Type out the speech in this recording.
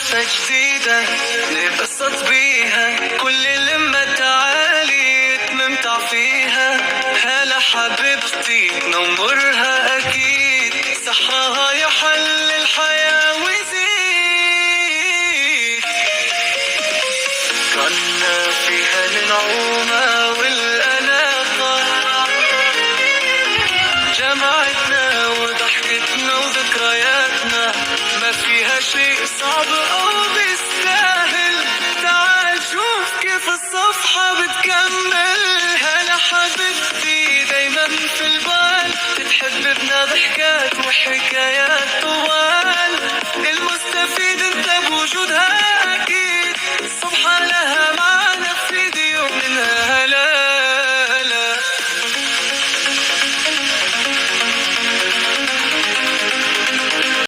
قصة جديدة نبسط بيها، كل لما تعالي تممتع فيها. هلا حبيبتي نمرها أكيد، سحرها يحل الحياة ويزيد. كنا فيها النعومة والأناقة، جمعتنا وضحكتنا وذكرياتنا، ما فيها شيء صعب أو بيستاهل. تعال شوف كيف الصفحة بتكمل. هلا حبيبتي دايما في البال، بتحب بنا ضحكات وحكايات طوال.